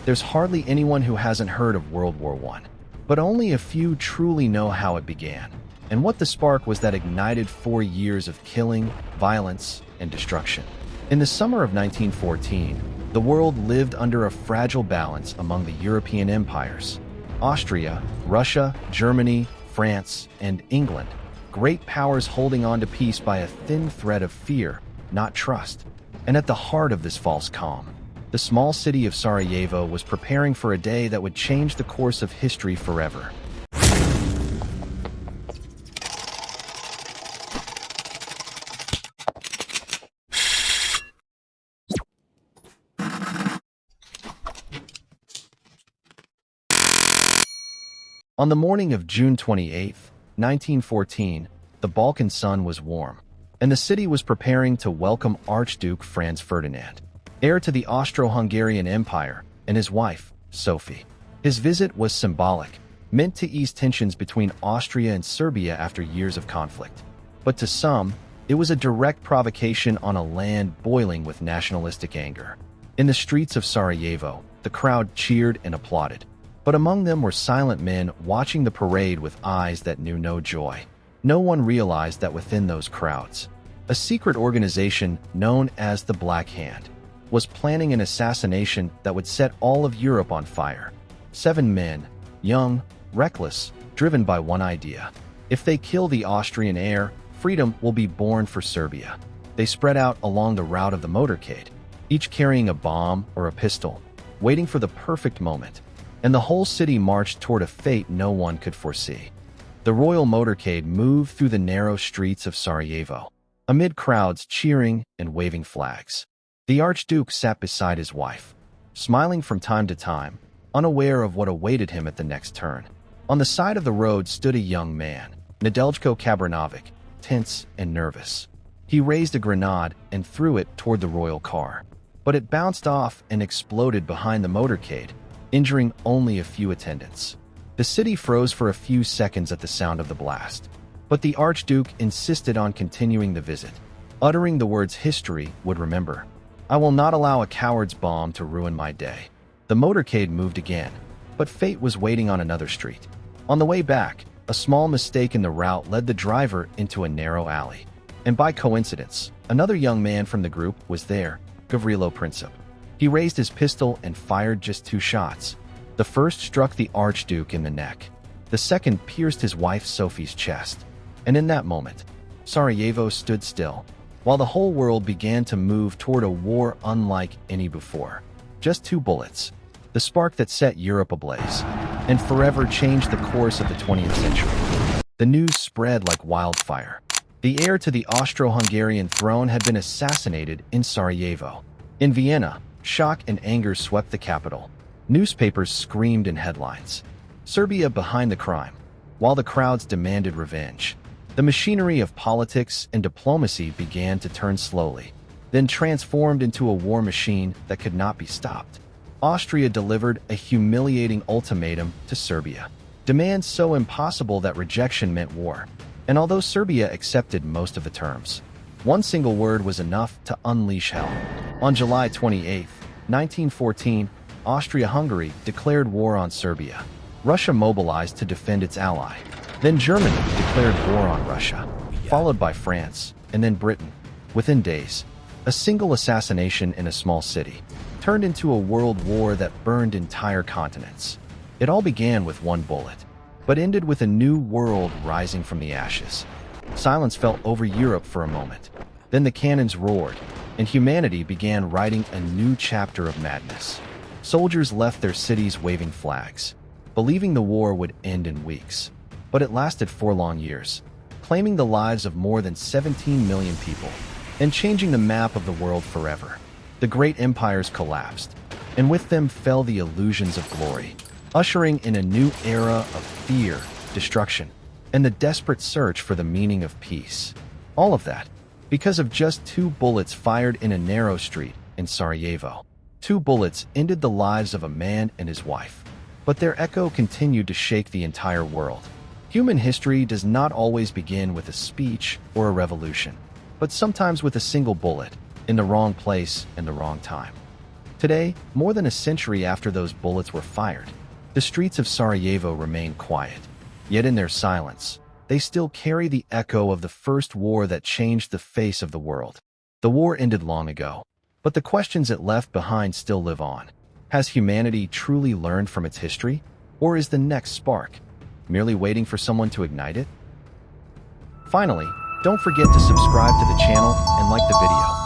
There's hardly anyone who hasn't heard of World War I, but only a few truly know how it began, and what the spark was that ignited 4 years of killing, violence, and destruction. In the summer of 1914, the world lived under a fragile balance among the European empires. Austria, Russia, Germany, France, and England, great powers holding on to peace by a thin thread of fear, not trust. And at the heart of this false calm, the small city of Sarajevo was preparing for a day that would change the course of history forever. On the morning of June 28, 1914, the Balkan sun was warm, and the city was preparing to welcome Archduke Franz Ferdinand, heir to the Austro-Hungarian Empire, and his wife, Sophie. His visit was symbolic, meant to ease tensions between Austria and Serbia after years of conflict. But to some, it was a direct provocation on a land boiling with nationalistic anger. In the streets of Sarajevo, the crowd cheered and applauded, but among them were silent men watching the parade with eyes that knew no joy. No one realized that within those crowds, a secret organization known as the Black Hand was planning an assassination that would set all of Europe on fire. 7 men, young, reckless, driven by one idea. If they kill the Austrian heir, freedom will be born for Serbia. They spread out along the route of the motorcade, each carrying a bomb or a pistol, waiting for the perfect moment. And the whole city marched toward a fate no one could foresee. The royal motorcade moved through the narrow streets of Sarajevo, amid crowds cheering and waving flags. The Archduke sat beside his wife, smiling from time to time, unaware of what awaited him at the next turn. On the side of the road stood a young man, Nedeljko Kabranovic, tense and nervous. He raised a grenade and threw it toward the royal car, but it bounced off and exploded behind the motorcade, injuring only a few attendants. The city froze for a few seconds at the sound of the blast, but the Archduke insisted on continuing the visit, uttering the words history would remember. "I will not allow a coward's bomb to ruin my day." The motorcade moved again, but fate was waiting on another street. On the way back, a small mistake in the route led the driver into a narrow alley. And by coincidence, another young man from the group was there, Gavrilo Princip. He raised his pistol and fired just 2 shots. The first struck the Archduke in the neck. The second pierced his wife Sophie's chest. And in that moment, Sarajevo stood still, while the whole world began to move toward a war unlike any before. Just 2 bullets, the spark that set Europe ablaze, and forever changed the course of the 20th century. The news spread like wildfire. The heir to the Austro-Hungarian throne had been assassinated in Sarajevo. In Vienna, shock and anger swept the capital. Newspapers screamed in headlines, "Serbia behind the crime," while the crowds demanded revenge. The machinery of politics and diplomacy began to turn slowly, then transformed into a war machine that could not be stopped. Austria delivered a humiliating ultimatum to Serbia, demands so impossible that rejection meant war. And although Serbia accepted most of the terms, one single word was enough to unleash hell. On July 28, 1914, Austria-Hungary declared war on Serbia. Russia mobilized to defend its ally. Then Germany declared war on Russia, followed by France, and then Britain. Within days, a single assassination in a small city turned into a world war that burned entire continents. It all began with one bullet, but ended with a new world rising from the ashes. Silence fell over Europe for a moment. Then the cannons roared, and humanity began writing a new chapter of madness. Soldiers left their cities waving flags, believing the war would end in weeks. But it lasted 4 long years, claiming the lives of more than 17 million people, and changing the map of the world forever. The great empires collapsed, and with them fell the illusions of glory, ushering in a new era of fear, destruction, and the desperate search for the meaning of peace. All of that because of just 2 bullets fired in a narrow street in Sarajevo. 2 bullets ended the lives of a man and his wife, but their echo continued to shake the entire world. Human history does not always begin with a speech or a revolution, but sometimes with a single bullet in the wrong place and the wrong time. Today, more than a century after those bullets were fired, the streets of Sarajevo remain quiet. Yet in their silence, they still carry the echo of the first war that changed the face of the world. The war ended long ago, but the questions it left behind still live on. Has humanity truly learned from its history? Or is the next spark merely waiting for someone to ignite it? Finally, don't forget to subscribe to the channel and like the video.